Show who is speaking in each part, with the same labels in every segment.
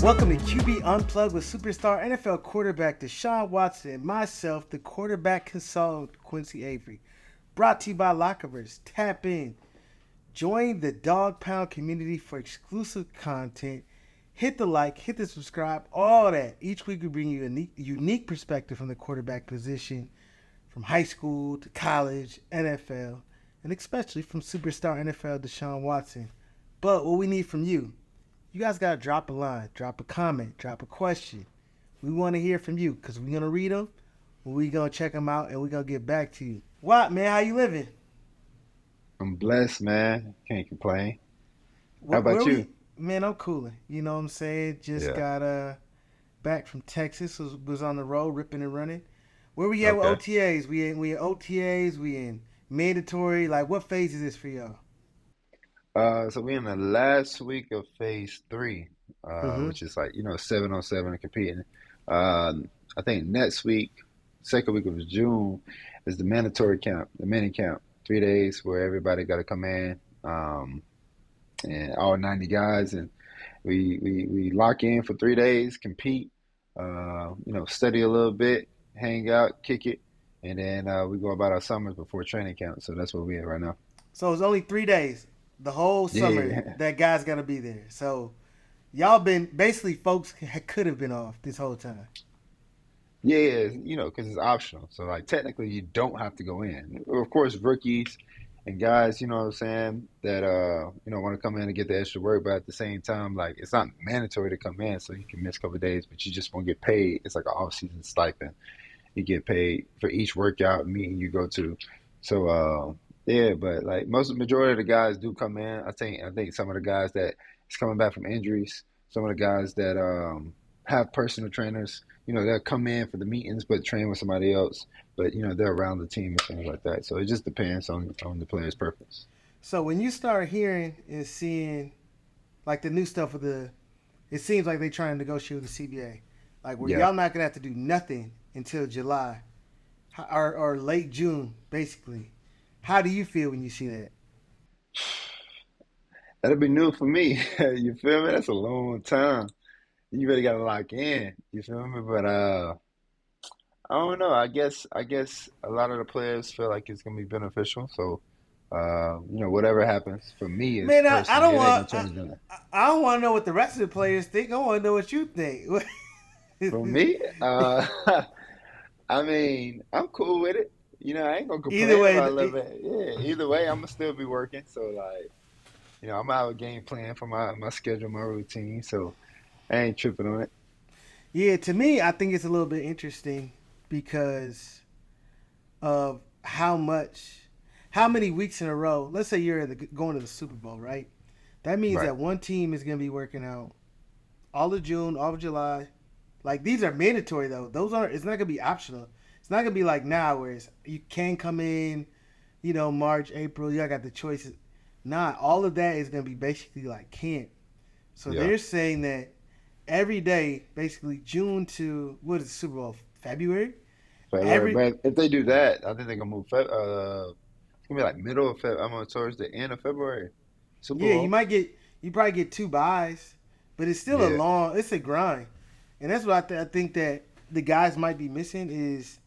Speaker 1: Welcome to QB Unplugged with superstar NFL quarterback Deshaun Watson and myself, the quarterback consultant Quincy Avery. Brought to you by Lockerverse. Tap in. Join the Dog Pound community for exclusive content. Hit the like, hit the subscribe, all that. Each week we bring you a unique perspective from the quarterback position, from high school to college, NFL, and especially from superstar NFL Deshaun Watson. But what we need from you guys got to drop a line, drop a comment, drop a question. We want to hear from you because we're going to read them, we're going to check them out, and we're going to get back to you. What, man? How you living?
Speaker 2: I'm blessed, man. Can't complain. How about you?
Speaker 1: Man, I'm cooling. You know what I'm saying? Just
Speaker 2: Yeah.
Speaker 1: got back from Texas. Was on the road, ripping and running. Where we at with
Speaker 2: Okay.
Speaker 1: OTAs? We in OTAs. We in mandatory. Like, what phase is this for y'all?
Speaker 2: So we're in the last week of phase three,
Speaker 1: Mm-hmm.
Speaker 2: which is like, 7-on-7 and competing. I think next week, second week of June, is the mandatory camp, the mini camp. 3 days where everybody got to come in, and all 90 guys, and we lock in for 3 days, compete, study a little bit, hang out, kick it, and then we go about our summers before training camp. So that's where we at right now.
Speaker 1: So it's only 3 days. The whole summer
Speaker 2: Yeah.
Speaker 1: that guy's got to be there. So y'all been basically folks could have been off this whole time.
Speaker 2: Yeah, because it's optional. So like technically you don't have to go in. Of course, rookies and guys, you know what I'm saying, that want to come in and get the extra work, but at the same time, like it's not mandatory to come in, so you can miss a couple of days, but you just won't get paid. It's like an off-season stipend. You get paid for each workout meeting you go to. So yeah, but like most majority of the guys do come in. I think some of the guys that is coming back from injuries, some of the guys that have personal trainers, they'll come in for the meetings but train with somebody else. But they're around the team and things like that. So it just depends on the player's preference.
Speaker 1: So when you start hearing and seeing like the new stuff with it seems like they trying to negotiate with the CBA, like where
Speaker 2: Yeah.
Speaker 1: y'all not gonna have to do nothing until July or late June, basically. How do you feel when you see that?
Speaker 2: That'll be new for me. You feel me? That's a long time. You really gotta lock in. You feel me? But I don't know. I guess a lot of the players feel like it's gonna be beneficial. So, whatever happens for me is
Speaker 1: Man, I
Speaker 2: personally,
Speaker 1: don't
Speaker 2: it ain't
Speaker 1: want
Speaker 2: gonna change nothing.
Speaker 1: I don't want to know what the rest of the players think. I want to know what you think.
Speaker 2: For me, I mean, I'm cool with it. I ain't gonna
Speaker 1: Either
Speaker 2: complain
Speaker 1: way,
Speaker 2: about a little bit. Yeah, either way, I'm gonna still be working. So like, I'm gonna have a game plan for my schedule, my routine. So I ain't tripping on it.
Speaker 1: yeah, to me, I think it's a little bit interesting because of how many weeks in a row. Let's say you're going to the Super Bowl, right? That means
Speaker 2: Right.
Speaker 1: that one team is going to be working out all of June, all of July. Like these are mandatory though. Those aren't. It's not going to be optional. It's not going to be like now where you can come in, March, April. You all got the choices. Nah, all of that is going to be basically like camp. So
Speaker 2: Yeah.
Speaker 1: they're saying that every day, basically June to what is the Super Bowl? February.
Speaker 2: February.
Speaker 1: Every
Speaker 2: But if they do that, I think they're gonna move. It's gonna be like middle of Feb. I'm on towards the end of February. Super
Speaker 1: Yeah,
Speaker 2: Bowl.
Speaker 1: you probably get two buys, but it's still
Speaker 2: Yeah.
Speaker 1: it's a grind, and that's what I think that the guys might be missing is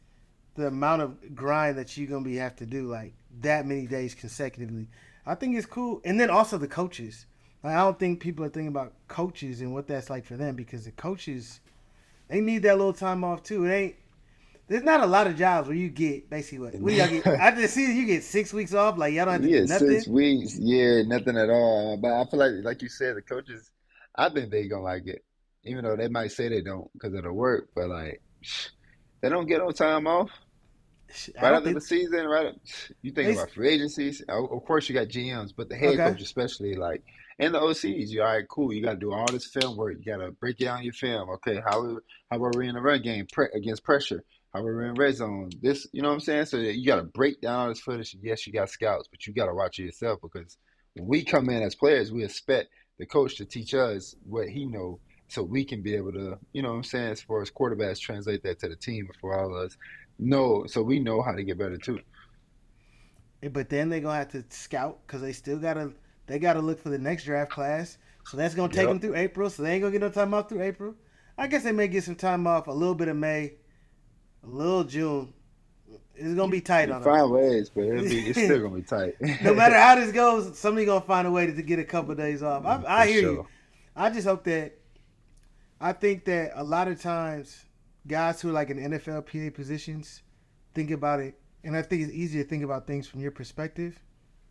Speaker 1: the amount of grind that you're gonna be have to do like that many days consecutively. I think it's cool, and then also the coaches. Like, I don't think people are thinking about coaches and what that's like for them because the coaches they need that little time off too. It ain't. There's not a lot of jobs where you get basically what do y'all get after the season? You get 6 weeks off, like y'all don't have to do
Speaker 2: Yeah,
Speaker 1: nothing.
Speaker 2: 6 weeks. Yeah, nothing at all. But I feel like you said, the coaches, I think they gonna like it, even though they might say they don't because of the work. But like, they don't get no time off
Speaker 1: I
Speaker 2: right
Speaker 1: don't
Speaker 2: after the
Speaker 1: think
Speaker 2: season. Right, you think
Speaker 1: they.
Speaker 2: about free agencies. Of course, you got GMs, but the head
Speaker 1: Okay.
Speaker 2: coach especially, like, and the OCs. You all right? Cool. You got to do all this film work. You got to break down your film. Okay, how are we in the run game against pressure? How are we in red zone? This, you know what I'm saying? So you got to break down all this footage. Yes, you got scouts, but you got to watch it yourself because when we come in as players, we expect the coach to teach us what he know, so we can be able to, what I'm saying, as far as quarterbacks, translate that to the team for all of us. No, so we know how to get better too.
Speaker 1: But then they're gonna have to scout because they still gotta They got to look for the next draft class. So that's going to take them
Speaker 2: Yep.
Speaker 1: through April. So they ain't going to get no time off through April. I guess they may get some time off, a little bit of May, a little June. It's going to be tight
Speaker 2: You
Speaker 1: on
Speaker 2: find ways, but it's
Speaker 1: them.
Speaker 2: still gonna be tight.
Speaker 1: No matter how this goes, somebody going to find a way to get a couple of days off. I
Speaker 2: For
Speaker 1: hear you.
Speaker 2: sure.
Speaker 1: I just hope that, I think that a lot of times guys who are like in NFL PA positions think about it, and I think it's easier to think about things from your perspective.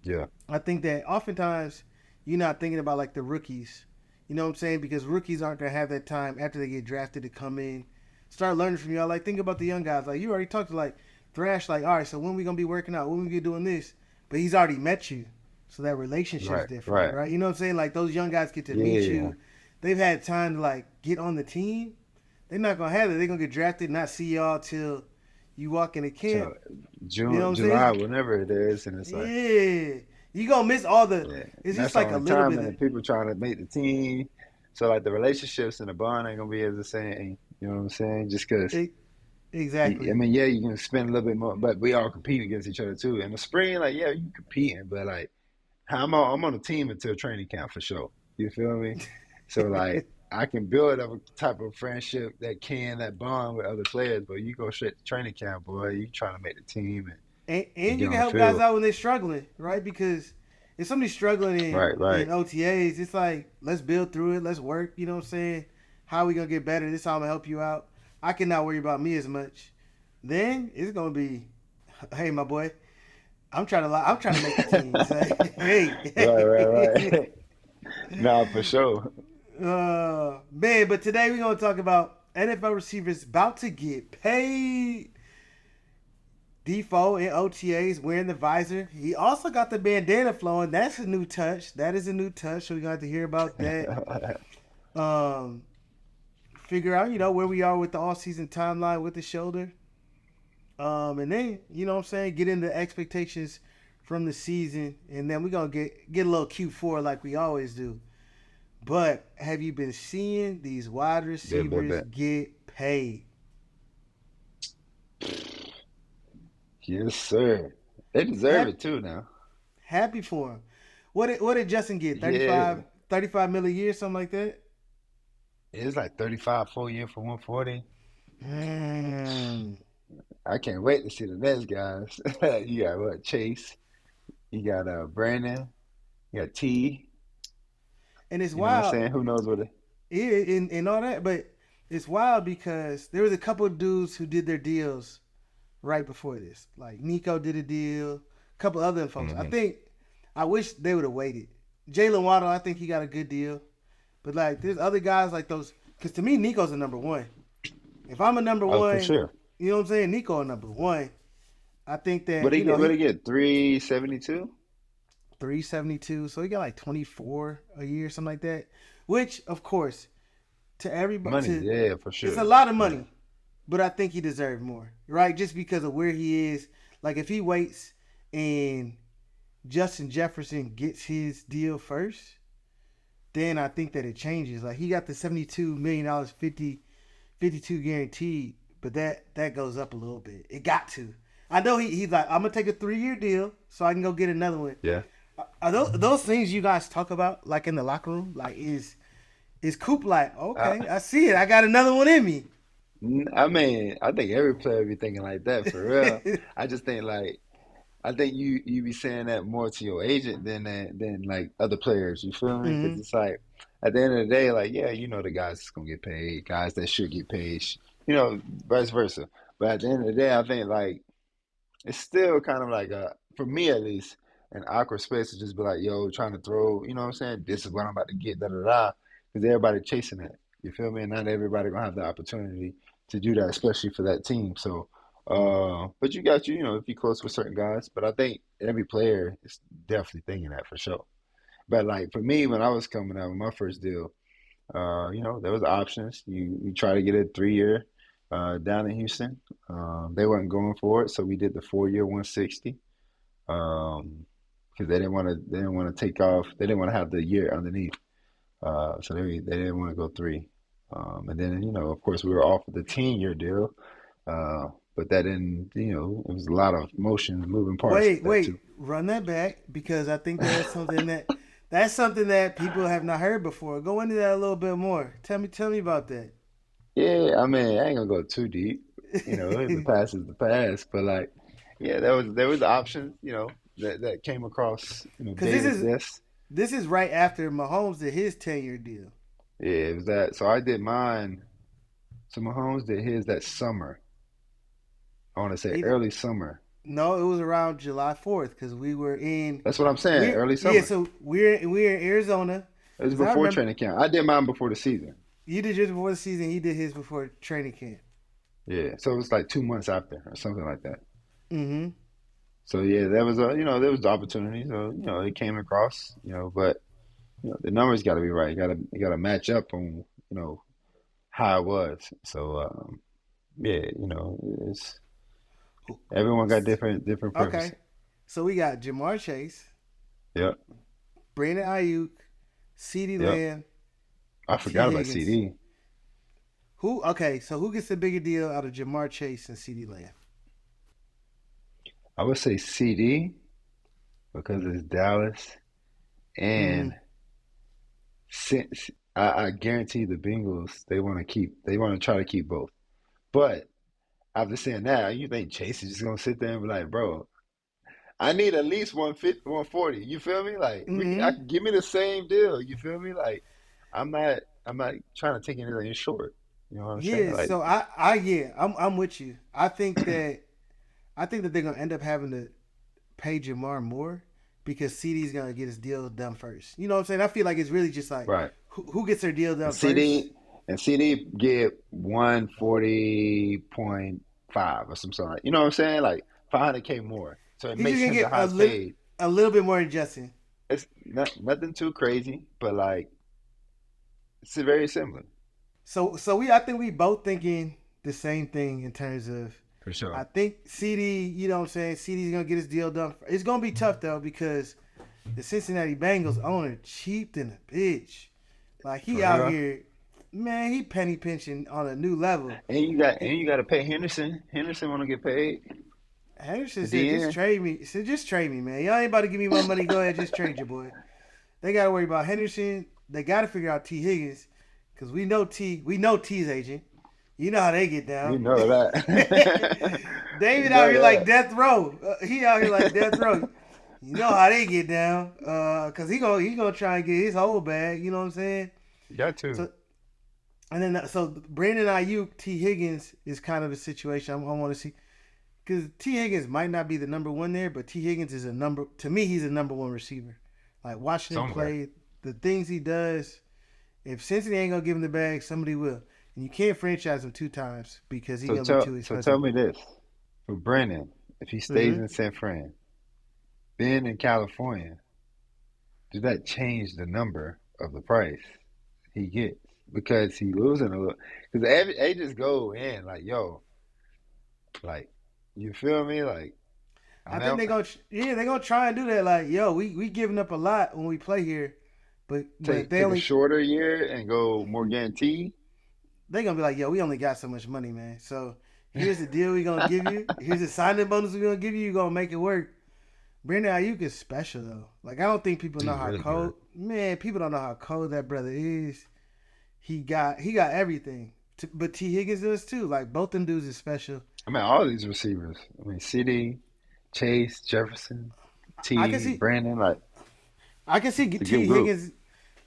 Speaker 2: Yeah.
Speaker 1: I think that oftentimes you're not thinking about like the rookies. You know what I'm saying? Because rookies aren't gonna have that time after they get drafted to come in, start learning from y'all. Like think about the young guys. Like you already talked to like Thrash. Like all right, so when we gonna be working out? When we gonna be doing this? But he's already met you, so that relationship's
Speaker 2: Right.
Speaker 1: different,
Speaker 2: Right.
Speaker 1: right? You know what I'm saying? Like those young guys get to meet
Speaker 2: Yeah.
Speaker 1: you. They've had time to like get on the team. They're not gonna have it. They're gonna get drafted, not see y'all till you walk in the camp.
Speaker 2: So
Speaker 1: You know
Speaker 2: June,
Speaker 1: what I'm
Speaker 2: July,
Speaker 1: saying?
Speaker 2: whenever it is, and it's like,
Speaker 1: Yeah. You gonna miss all the.
Speaker 2: yeah,
Speaker 1: It's
Speaker 2: that's
Speaker 1: just
Speaker 2: the
Speaker 1: like a
Speaker 2: only
Speaker 1: little
Speaker 2: time,
Speaker 1: bit
Speaker 2: and
Speaker 1: of.
Speaker 2: the people trying to make the team. So like the relationships and the bond ain't gonna be as the same. You know what I'm saying? Just because.
Speaker 1: e- Exactly.
Speaker 2: I mean, yeah, you can spend a little bit more, but we all compete against each other too. In the spring, like, yeah, you competing, but like, I'm on a team until training camp for sure. You feel me? So like, I can build up a type of friendship that bond with other players, but you go straight to training camp, boy, you trying to make the team and
Speaker 1: And
Speaker 2: get
Speaker 1: you
Speaker 2: on
Speaker 1: can
Speaker 2: the
Speaker 1: help guys
Speaker 2: field.
Speaker 1: out when they're struggling, right? Because if somebody's struggling
Speaker 2: Right,
Speaker 1: in
Speaker 2: right.
Speaker 1: OTAs, it's like let's build through it, let's work. You know what I'm saying? How are we gonna get better? This is how I'm gonna help you out. I cannot worry about me as much. Then it's gonna be, hey, my boy, I'm trying to make the team. Say,
Speaker 2: Right, right,
Speaker 1: hey,
Speaker 2: right. Nah, for sure.
Speaker 1: man. But today we're gonna talk about NFL receivers about to get paid. Defoe in OTAs wearing the visor. He also got the bandana flowing. That's a new touch. That is a new touch. So we're gonna have to hear about that. Um, Figure out, where we are with the all season timeline with the shoulder. And then, you know what I'm saying, get into expectations from the season. And then we're gonna get a little Q4 like we always do. But have you been seeing these wide
Speaker 2: Bet, bet,
Speaker 1: receivers
Speaker 2: bet.
Speaker 1: get paid?
Speaker 2: Yes, sir. They deserve
Speaker 1: Happy,
Speaker 2: it too now.
Speaker 1: happy for him. What did Justin get?
Speaker 2: Yeah,
Speaker 1: 35 million a year, something like that?
Speaker 2: it's like 35 full year for 140.
Speaker 1: Mm.
Speaker 2: I can't wait to see the next guys. You got what? Chase. You got Brandon. You got T.
Speaker 1: And it's
Speaker 2: You know what I'm
Speaker 1: wild,
Speaker 2: saying? Who knows what it?
Speaker 1: and all that, but it's wild because there was a couple of dudes who did their deals right before this. Like Nico did a deal, a couple other folks.
Speaker 2: Hmm.
Speaker 1: I wish they would have waited. Jalen Waddle, I think he got a good deal, but like there's other guys like those. Because to me, Nico's a number one. If I'm a number
Speaker 2: Oh, for
Speaker 1: one,
Speaker 2: sure.
Speaker 1: you know what I'm saying? Nico a number one. I think
Speaker 2: What
Speaker 1: that
Speaker 2: they get? What
Speaker 1: he
Speaker 2: they get? 372.
Speaker 1: 372, so he got like 24 a year, something like that. Which, of course, to everybody,
Speaker 2: Money, yeah, for
Speaker 1: it's a
Speaker 2: sure.
Speaker 1: lot of
Speaker 2: Yeah.
Speaker 1: money. But I think he deserved more, right? Just because of where he is. Like if he waits and Justin Jefferson gets his deal first, then I think that it changes. Like he got the $72 million, 52 guaranteed, but that goes up a little bit. It got to. I know he's like, I'm gonna take a 3 year deal so I can go get another one.
Speaker 2: Yeah.
Speaker 1: Are those things you guys talk about like in the locker room? Like is Coop like,
Speaker 2: I,
Speaker 1: okay, I see it. I got another one in me.
Speaker 2: I mean, I think every player be thinking like that for real. I just think like I think you be saying that more to your agent than like other players. You feel me?
Speaker 1: Mm-hmm.
Speaker 2: Because it's like at the end of the day, like yeah, you know the guys that's gonna get paid, guys that should get paid, you know, vice versa. But at the end of the day, I think like it's still kind of like for me at least, an awkward space to just be like, yo, trying to throw, you know what I'm saying? This is what I'm about to get, da da da, because everybody chasing it. You feel me? And not everybody gonna have the opportunity to do that, especially for that team. So, but you know, if you're close with certain guys, but I think every player is definitely thinking that for sure. But like for me, when I was coming out with my first deal, you know, there was options. You try to get a 3 year down in Houston. They weren't going for it, so we did the 4 year 160. Because they didn't want to take off. They didn't want to have the year underneath. So they didn't want to go three. And then you know, of course, we were offered the 10 year deal. Uh, but that didn't, you know, it was a lot of motions, moving parts with
Speaker 1: Wait,
Speaker 2: that too.
Speaker 1: run that back because I think that that's something that That's something that people have not heard before. Go into that a little bit more. Tell me about that.
Speaker 2: Yeah, I mean, I ain't gonna go too deep. You know, the past is the past, but like, yeah, there was options, that came across,
Speaker 1: Because
Speaker 2: Davis desk.
Speaker 1: this is right after Mahomes did his 10-year deal.
Speaker 2: Yeah, it was that. So I did mine. So Mahomes did his that summer. I want to say
Speaker 1: He
Speaker 2: early summer.
Speaker 1: No, it was around July 4th because we were in
Speaker 2: That's what I'm saying,
Speaker 1: we
Speaker 2: early
Speaker 1: yeah.
Speaker 2: summer.
Speaker 1: So we're in Arizona
Speaker 2: It was
Speaker 1: because I
Speaker 2: before
Speaker 1: remember
Speaker 2: training camp. I did mine before the season.
Speaker 1: you did yours before the season. He did his before training camp.
Speaker 2: Yeah, so it was like 2 months after or something like that.
Speaker 1: Mm-hmm.
Speaker 2: So yeah, there was the opportunity. So it came across. But the numbers got to be right. You got to match up on how it was. So yeah, it's everyone got different
Speaker 1: Okay,
Speaker 2: preferences.
Speaker 1: so we got Jamar Chase,
Speaker 2: Yep,
Speaker 1: Brandon Ayuk, CeeDee
Speaker 2: yep.
Speaker 1: Lamb,
Speaker 2: I
Speaker 1: T
Speaker 2: forgot about
Speaker 1: Higgins.
Speaker 2: CD.
Speaker 1: Who? Okay, so who gets the bigger deal out of Jamar Chase and CeeDee Lamb?
Speaker 2: I would say CD because it's Dallas,
Speaker 1: Mm-hmm.
Speaker 2: and since I guarantee the Bengals they want to try to keep both. But after saying that, you think Chase is just gonna sit there and be like, bro, I need at least 150, 140. You feel me? Like I
Speaker 1: Mm-hmm.
Speaker 2: can give me the same deal. You feel me? Like I'm not trying to take anything short. You know what I'm saying?
Speaker 1: Yeah.
Speaker 2: Like
Speaker 1: So yeah, I'm with you. I think that they're gonna end up having to pay Jamar more because CD's gonna get his deal done first. You know what I'm saying? I feel like it's really just like
Speaker 2: right.
Speaker 1: who gets their deal
Speaker 2: And
Speaker 1: done first.
Speaker 2: CD and CD get 140.5 or some sort. You know what I'm saying? Like 500K more. So it
Speaker 1: He's just
Speaker 2: makes
Speaker 1: gonna
Speaker 2: him the
Speaker 1: get
Speaker 2: highest paid.
Speaker 1: a little bit more than Justin.
Speaker 2: It's nothing too crazy, but like it's very similar.
Speaker 1: So I think we both thinking the same thing in terms of
Speaker 2: For
Speaker 1: I
Speaker 2: sure.
Speaker 1: think CD, you know what I'm saying, CD's gonna get his deal done. It's gonna be tough though because the Cincinnati Bengals owner cheap than a bitch. Like he
Speaker 2: For
Speaker 1: out
Speaker 2: real.
Speaker 1: here, man, he penny pinching on a new level.
Speaker 2: And
Speaker 1: He,
Speaker 2: you got to pay Henderson. Henderson want to get paid.
Speaker 1: Henderson
Speaker 2: The
Speaker 1: said, "Just
Speaker 2: DN.
Speaker 1: trade me." He said, "Just trade me, man. Y'all ain't about to give me my money. Go ahead, just trade your boy." They got to worry about Henderson. They got to figure out T Higgins because we know T's agent. You know how they get
Speaker 2: We
Speaker 1: down.
Speaker 2: know that. We
Speaker 1: David out
Speaker 2: know
Speaker 1: here like
Speaker 2: that.
Speaker 1: death row. He out here like death row. You know how they get down. Cause he gonna try and get his whole bag. You know what I'm saying?
Speaker 2: You got to.
Speaker 1: So and then so Brandon Ayuk, T Higgins is kind of the situation I want to see. Because T Higgins might not be the number one there, but T Higgins is a number to me. He's a number one receiver. Like watching him
Speaker 2: Somewhere.
Speaker 1: play, the things he does. If Cincinnati ain't gonna give him the bag, somebody will. And you can't franchise him 2 times because he's
Speaker 2: So
Speaker 1: gonna be too
Speaker 2: tell
Speaker 1: expensive.
Speaker 2: me this. For Brennan, if he stays
Speaker 1: Mm-hmm.
Speaker 2: in San Fran, being in California, does that change the number of the price he gets? Because he losing a little. Because they just go in like, yo, like, you feel me? Like, I
Speaker 1: I
Speaker 2: mean,
Speaker 1: think they're gonna try and do that. Like, yo, we giving up a lot when we play here, but they
Speaker 2: take a
Speaker 1: only
Speaker 2: shorter year and go more guaranteed.
Speaker 1: they gonna be like, yo, we only got so much money, man. So here's the deal we gonna give you. Here's the signing bonus we gonna give you. You gonna make it work. Brandon Ayuk is special though. Like I don't think people know
Speaker 2: He's
Speaker 1: how
Speaker 2: really
Speaker 1: cold.
Speaker 2: good.
Speaker 1: Man, people don't know how cold that brother is. He got everything. But T Higgins does too. Like both them dudes is special.
Speaker 2: I mean, all these receivers. I mean, CD, Chase, Jefferson,
Speaker 1: I can
Speaker 2: T,
Speaker 1: see
Speaker 2: Brandon, like,
Speaker 1: I can see
Speaker 2: it's a good group.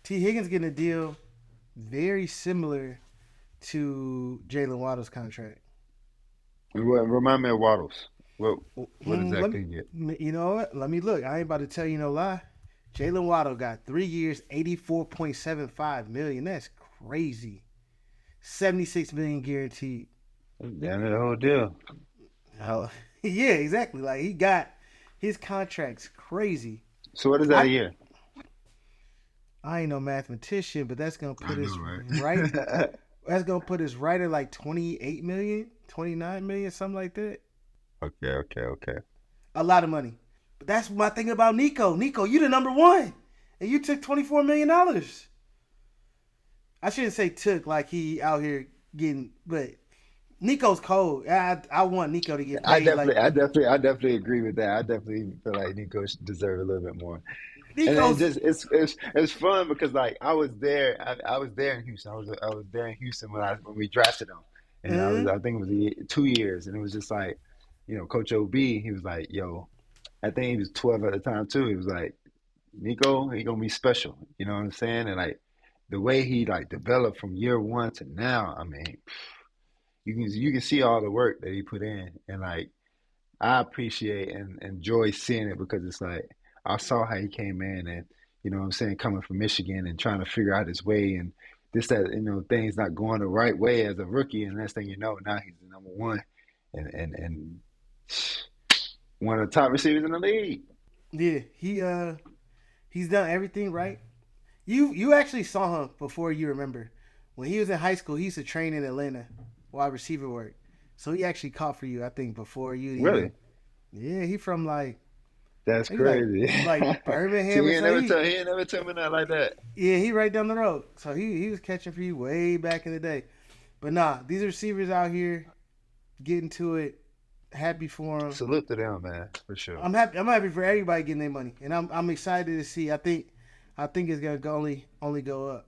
Speaker 1: T Higgins getting a deal very similar to Jalen Waddle's contract.
Speaker 2: Remind me of Waddles. What
Speaker 1: Let
Speaker 2: exactly you get?
Speaker 1: me, you know what? Let me look. I ain't about to tell you no lie. Jalen Waddle got 3 years, 84.75 million. That's crazy. 76 million guaranteed.
Speaker 2: Damn it, the whole deal.
Speaker 1: Hell, yeah, exactly. Like he got his contract's crazy.
Speaker 2: So what is that a
Speaker 1: I
Speaker 2: year?
Speaker 1: I ain't no mathematician, but that's gonna
Speaker 2: I
Speaker 1: put
Speaker 2: know,
Speaker 1: us right.
Speaker 2: right?
Speaker 1: That's gonna put us right at like 28 million, 29 million, something like that.
Speaker 2: Okay, okay, okay.
Speaker 1: A lot of money. But that's my thing about Nico. Nico, you the number one, and you took $24 million. I shouldn't say took like he out here getting, but Nico's cold. I want Nico to get paid like
Speaker 2: I definitely agree with that. I definitely feel like Nico should deserve a little bit more.
Speaker 1: He
Speaker 2: And it
Speaker 1: goes,
Speaker 2: just it's fun because like I was there in Houston. I was there in Houston when we drafted him, and
Speaker 1: uh,
Speaker 2: I think it was 2 years, and it was just like, Coach OB, he was like, yo, I think he was 12 at the time too. He was like, Nico, he gonna be special. You know what I'm saying? And like the way he like developed from year one to now, I mean, you can see all the work that he put in, and like I appreciate and enjoy seeing it because it's like I saw how he came in and what I'm saying, coming from Michigan and trying to figure out his way and this that things not going the right way as a rookie, and next thing you know, now he's the number one and one of the top receivers in the league.
Speaker 1: yeah, he's done everything right. You actually saw him before you remember. When he was in high school, he used to train in Atlanta, wide receiver work. So he actually caught for you, I think, before you even.
Speaker 2: Really,
Speaker 1: Yeah, he from
Speaker 2: that's
Speaker 1: maybe
Speaker 2: crazy.
Speaker 1: like
Speaker 2: See,
Speaker 1: Birmingham or something.
Speaker 2: he ain't never tell me that like that.
Speaker 1: Yeah, he right down the road. So he was catching for you way back in the day. But nah, these receivers out here getting to it. Happy for them.
Speaker 2: Salute to them, man, for sure.
Speaker 1: I'm happy. I'm happy for everybody getting their money, and I'm excited to see. I think it's gonna only go up.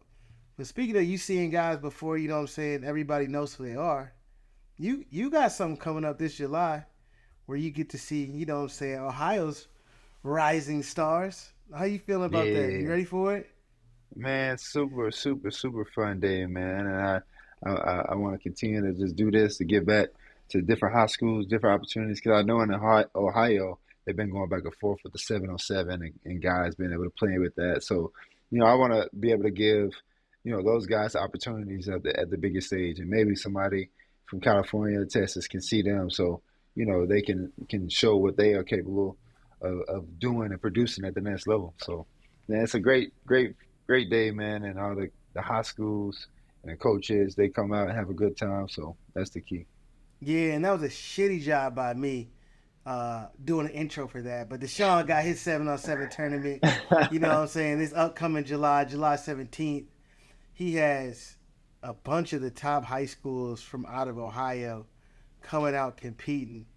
Speaker 1: But speaking of you seeing guys before, you know what I'm saying, everybody knows who they are. You got something coming up this July where you get to see, you know what I'm saying, Ohio's rising stars. How you feeling about that? You
Speaker 2: Yeah,
Speaker 1: ready for it?
Speaker 2: man, super, super, super fun day, man. And I want to continue to just do this to give back to different high schools, different opportunities. Because I know in Ohio, they've been going back and forth with the 707 and guys being able to play with that. So, I want to be able to give, those guys opportunities at the biggest stage. And maybe somebody from California or Texas can see them. So, they can show what they are capable of doing and producing at the next level. So, yeah, it's a great day, man, and all the high schools and the coaches, they come out and have a good time. So that's the key.
Speaker 1: Yeah, and that was a shitty job by me doing an intro for that. But Deshaun got his 7-on-7 tournament. You know what I'm saying? This upcoming July 17th. He has a bunch of the top high schools from out of Ohio coming out competing.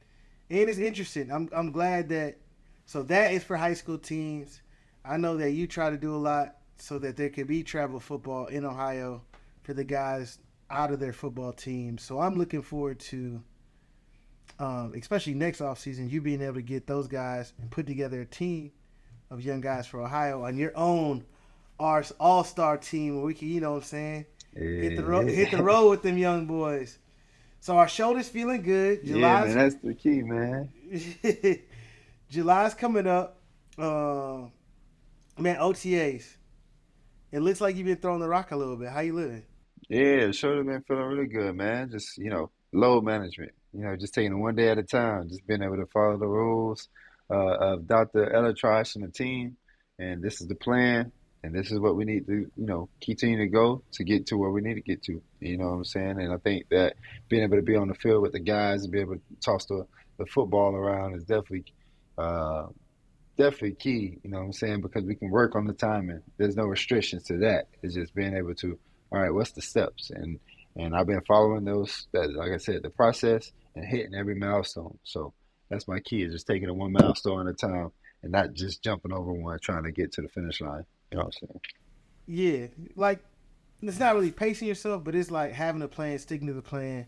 Speaker 1: And it's interesting. I'm glad that so that is for high school teams. I know that you try to do a lot so that there can be travel football in Ohio for the guys out of their football teams. So I'm looking forward to especially next offseason, you being able to get those guys and put together a team of young guys for Ohio on your own our all-star team where we can, you know what I'm saying, hit the
Speaker 2: Yeah,
Speaker 1: road with them young boys. So our shoulders feeling good.
Speaker 2: yeah, man, that's the key, man.
Speaker 1: July's coming up. Man, OTAs. It looks like you've been throwing the rock a little bit. How you living?
Speaker 2: Yeah, sure been feeling really good, man. Just, load management. Just taking it one day at a time. Just being able to follow the rules of Dr. Elatrosh and the team. And this is the plan. And this is what we need to, continue to go to get to where we need to get to. You know what I'm saying? And I think that being able to be on the field with the guys and be able to toss the football around is uh, definitely key, you know what I'm saying? Because we can work on the timing. There's no restrictions to that. It's just being able to, all right, what's the steps? And I've been following those that like I said, the process and hitting every milestone. So that's my key is just taking it one milestone at a time and not just jumping over one trying to get to the finish line. You know what I'm saying?
Speaker 1: Yeah, like it's not really pacing yourself, but it's like having a plan, sticking to the plan,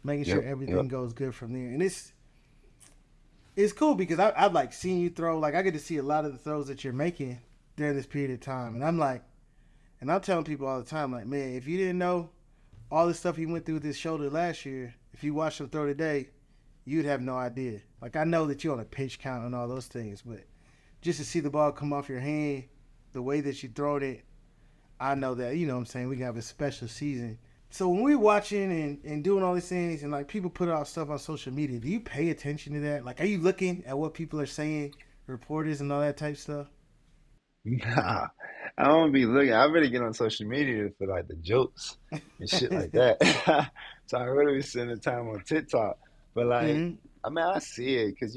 Speaker 1: making sure
Speaker 2: Yep, yep.
Speaker 1: everything goes good from there. And it's cool because I've like seen you throw. Like I get to see a lot of the throws that you're making during this period of time, and I'm like, and I'm telling people all the time, like, man, if you didn't know all the stuff he went through with his shoulder last year, if you watched him throw today, you'd have no idea. Like I know that you're on a pitch count and all those things, but just to see the ball come off your hand, the way that you throw it, I know that, you know what I'm saying, we can have a special season. So when we're watching and doing all these things and like people put out stuff on social media, do you pay attention to that? Like are you looking at what people are saying, reporters and all that type stuff?
Speaker 2: Nah, I don't be looking. I really get on social media for like the jokes and shit like that. So I really be spending time on TikTok. But like,
Speaker 1: Mm-hmm.
Speaker 2: I mean, I see it because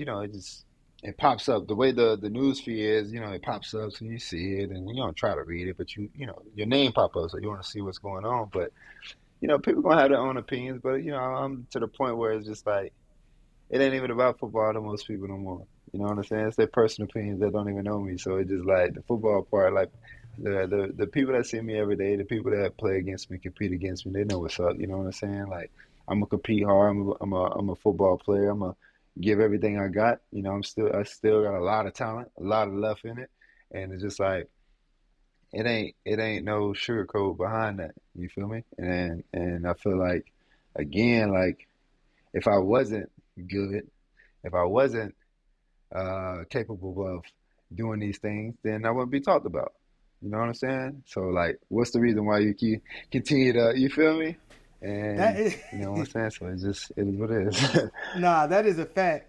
Speaker 2: it pops up the way the news feed is. It pops up so you see it and you don't try to read it, but your name pop up so you want to see what's going on. But people gonna have their own opinions. But I'm to the point where it's just like it ain't even about football to most people no more. You know what I'm saying? It's their personal opinions that don't even know me. So it's just like the football part, like the people that see me every day, the people that play against me, compete against me, they know what's up. You know what I'm saying? Like I'm gonna compete hard. I'm a football player. I'm gonna give everything I got. You know, I still got a lot of talent, a lot of left in it, and it's just like it ain't no sugarcoat behind that. You feel me? And I feel like again, like if I wasn't good, if I wasn't capable of doing these things, then I wouldn't be talked about. You know what I'm saying? So like, what's the reason why you keep continue to, you feel me?
Speaker 1: That
Speaker 2: And
Speaker 1: is,
Speaker 2: you know what I'm saying? So it's just it is what it is.
Speaker 1: nah, that is a fact.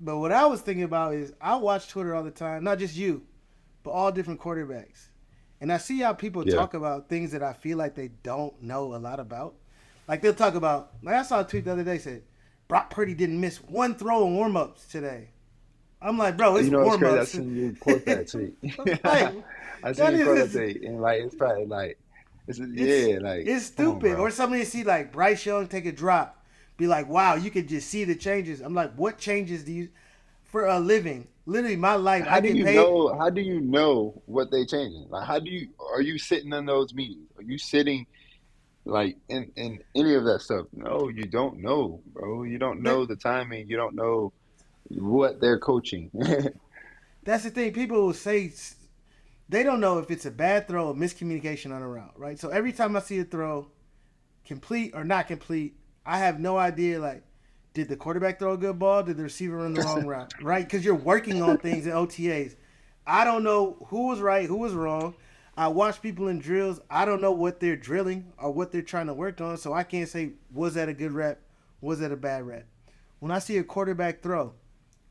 Speaker 1: But what I was thinking about is I watch Twitter all the time, not just you, but all different quarterbacks. And I see how people
Speaker 2: Yeah.
Speaker 1: talk about things that I feel like they don't know a lot about. Like they'll talk about, like I saw a tweet the other day said, Brock Purdy didn't miss one throw in warm-ups today. I'm like, bro, it's
Speaker 2: You know, it's crazy. I
Speaker 1: warm-ups.
Speaker 2: seen you quote that tweet.
Speaker 1: Like,
Speaker 2: I seen
Speaker 1: that
Speaker 2: you
Speaker 1: is
Speaker 2: quote that
Speaker 1: just,
Speaker 2: tweet, and like it's probably like
Speaker 1: it's
Speaker 2: yeah, like
Speaker 1: it's
Speaker 2: come on,
Speaker 1: stupid.
Speaker 2: bro.
Speaker 1: Or somebody see like Bryce Young take a drop, be like, wow, you could just see the changes. I'm like, what changes do you for a living? Literally, my life, I
Speaker 2: How do
Speaker 1: get
Speaker 2: you
Speaker 1: paid.
Speaker 2: know? How do you know what they changing? Like, how do you are you sitting in those meetings? Are you sitting like in any of that stuff? No, you don't know, bro. You don't
Speaker 1: But
Speaker 2: know the timing. You don't know what they're coaching.
Speaker 1: that's the thing. People will say they don't know if it's a bad throw or miscommunication on a route, right? So every time I see a throw, complete or not complete, I have no idea. Like, did the quarterback throw a good ball? Did the receiver run the wrong route? Right? Because you're working on things in OTAs. I don't know who was right, who was wrong. I watch people in drills. I don't know what they're drilling or what they're trying to work on, so I can't say was that a good rep, was that a bad rep. When I see a quarterback throw,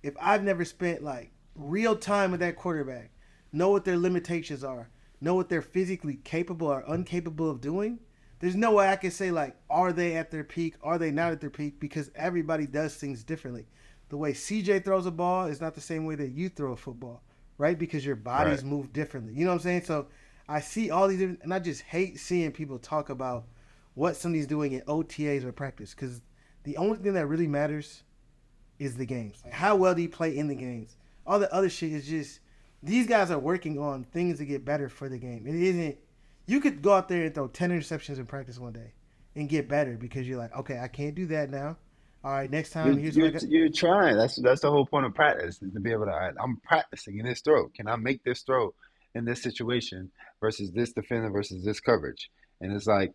Speaker 1: if I've never spent like real time with that quarterback, know what their limitations are, know what they're physically capable or incapable of doing, there's no way I can say like, are they at their peak? Are they not at their peak? Because everybody does things differently. The way CJ throws a ball is not the same way that you throw a football, right? Because your
Speaker 2: Right.
Speaker 1: bodies move differently. You know what I'm saying? So I see all these different, and I just hate seeing people talk about what somebody's doing in OTAs or practice because the only thing that really matters is the games. Like how well do you play in the games? All the other shit is just these guys are working on things to get better for the game. It isn't you could go out there and throw 10 interceptions in practice one day and get better because you're like, okay, I can't do that now. All right, next time
Speaker 2: You're
Speaker 1: here's what I
Speaker 2: you're
Speaker 1: got.
Speaker 2: you're trying. That's the whole point of practice is to be able to. All right, I'm practicing in this throw. Can I make this throw in this situation versus this defender versus this coverage? And it's like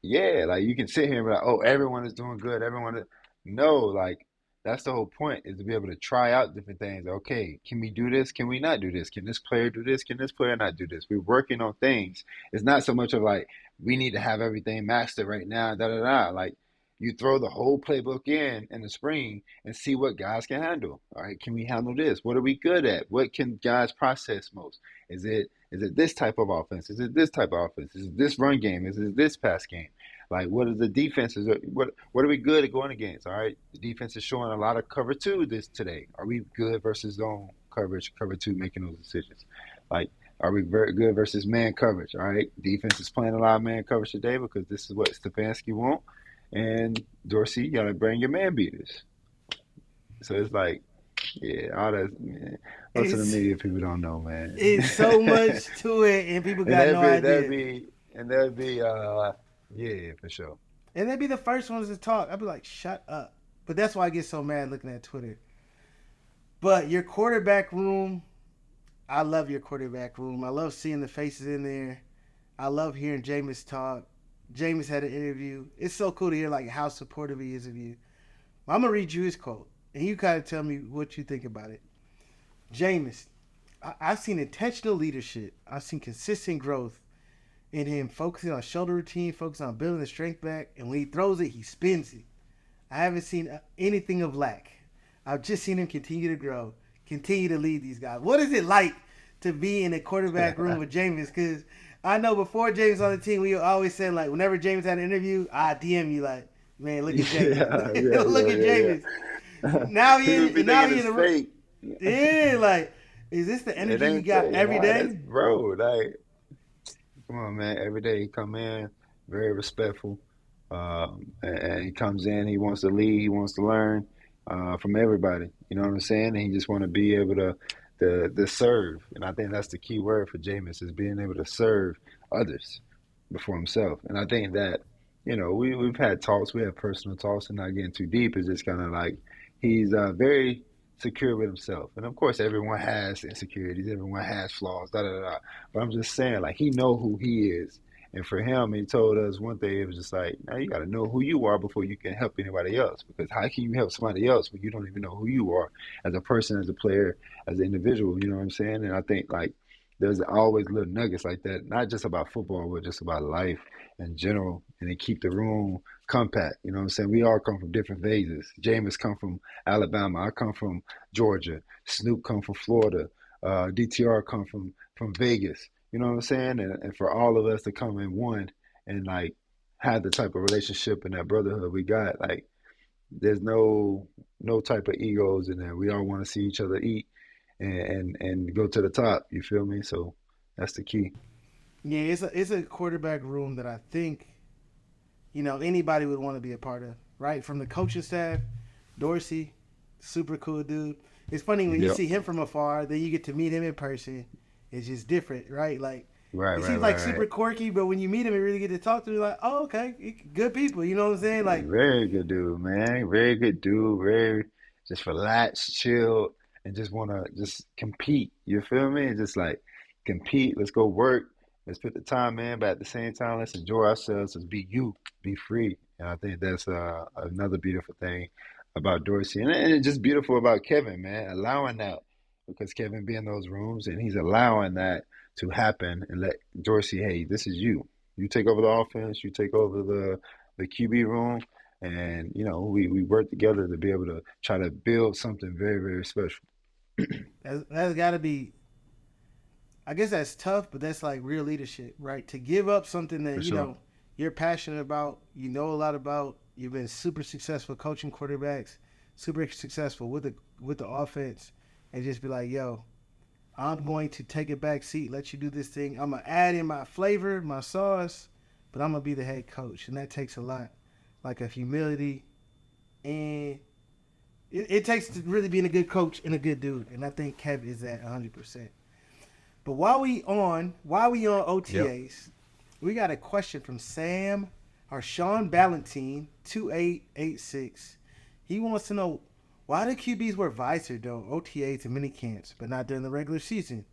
Speaker 2: yeah, like you can sit here and be like, oh, everyone is doing good. Everyone is... No, like that's the whole point is to be able to try out different things. Okay, can we do this? Can we not do this? Can this player do this? Can this player not do this? We're working on things. It's not so much of like we need to have everything mastered right now, da da da. Like you throw the whole playbook in the spring and see what guys can handle. All right, can we handle this? What are we good at? What can guys process most? Is it this type of offense? Is it this type of offense? Is it this run game? Is it this pass game? Like, what are the defenses? What are we good at going against? All right, the defense is showing a lot of cover two this today. Are we good versus zone coverage, cover two, making those decisions? Like, are we very good versus man coverage? All right, defense is playing a lot of man coverage today because this is what Stefanski want, and Dorsey, you gotta bring your man beaters. So it's like, yeah, all that. Man, most of the
Speaker 1: It's
Speaker 2: media people don't know, man.
Speaker 1: it's so much to it and people
Speaker 2: And
Speaker 1: got no idea.
Speaker 2: that'd be yeah, for sure.
Speaker 1: And they'd be the first ones to talk. I'd be like, shut up. But that's why I get so mad looking at Twitter. But your quarterback room, I love your quarterback room. I love seeing the faces in there. I love hearing Jameis talk. Jameis had an interview. It's so cool to hear like how supportive he is of you. I'm gonna read you his quote, and you kind of tell me what you think about it. Jameis, I've seen intentional leadership. I've seen consistent growth in him, focusing on shoulder routine, focusing on building the strength back, and when he throws it, he spins it. I haven't seen anything of lack. I've just seen him continue to grow, continue to lead these guys. What is it like to be in a quarterback room with Jameis? Because I know before James on the team, we always said like whenever James had an interview, I DM you like, man, look at James,
Speaker 2: Yeah, yeah,
Speaker 1: look at
Speaker 2: yeah,
Speaker 1: James.
Speaker 2: yeah.
Speaker 1: Now
Speaker 2: People be
Speaker 1: now
Speaker 2: thinking
Speaker 1: he in
Speaker 2: it's
Speaker 1: the
Speaker 2: fake.
Speaker 1: yeah, like, is this the
Speaker 2: It
Speaker 1: energy you
Speaker 2: ain't
Speaker 1: got
Speaker 2: fake.
Speaker 1: every
Speaker 2: Nah, that's
Speaker 1: day?
Speaker 2: bro. Like, come on, man. Every day he come in, very respectful. And he comes in, he wants to lead, he wants to learn. from everybody. You know what I'm saying? And he just want to be able to serve. And I think that's the key word for Jameis is being able to serve others before himself. And I think that we've had talks, we have personal talks, and not getting too deep. It's just kind of like he's very secure with himself. And of course, everyone has insecurities, everyone has flaws, da da da. But I'm just saying, like he know who he is. And for him, he told us one day, it was just like, now you got to know who you are before you can help anybody else. Because how can you help somebody else when you don't even know who you are as a person, as a player, as an individual? You know what I'm saying? And I think like there's always little nuggets like that, not just about football, but just about life in general. And they keep the room compact. You know what I'm saying? We all come from different phases. Jameis come from Alabama. I come from Georgia. Snoop come from Florida. DTR come from Vegas. You know what I'm saying? And for all of us to come in one and like have the type of relationship and that brotherhood we got, like there's no type of egos in there. We all want to see each other eat and go to the top. You feel me? So that's the key.
Speaker 1: Yeah, it's a quarterback room that I think anybody would want to be a part of, right? From the coaching staff, Dorsey, super cool dude. It's funny when you
Speaker 2: Yep.
Speaker 1: see him from afar, then you get to meet him in person. It's just different, right? Like
Speaker 2: Right,
Speaker 1: he
Speaker 2: right,
Speaker 1: seems
Speaker 2: right,
Speaker 1: like
Speaker 2: right.
Speaker 1: super quirky, but when you meet him and really get to talk to him, you're like, oh, okay, good people. You know what I'm saying? Like,
Speaker 2: Very good dude, man. Very good dude. Very just relaxed, chill, and just wanna just compete. You feel me? And just like compete. Let's go work. Let's put the time in, but at the same time, let's enjoy ourselves. Let's be you, be free. And I think that's another beautiful thing about Dorsey, and it's just beautiful about Kevin, man, allowing that because Kevin be in those rooms and he's allowing that to happen and let Dorsey, hey, this is you. You take over the offense. You take over the QB room, and we work together to be able to try to build something very very special
Speaker 1: that's got to be. I guess that's tough, but that's like real leadership, right? To give up something that
Speaker 2: for sure.
Speaker 1: you're passionate about, you know a lot about. You've been super successful coaching quarterbacks, super successful with the offense, and just be like, yo, I'm going to take a back seat, let you do this thing. I'm gonna add in my flavor, my sauce, but I'm gonna be the head coach, and that takes a lot, like a humility, and it takes to really being a good coach and a good dude. And I think Kev is that 100%. But while we on
Speaker 2: Yep.
Speaker 1: OTAs, we got a question from Sam or Sean Ballantine 2886. He wants to know why do QBs wear visor during OTAs and mini camps, but not during the regular season?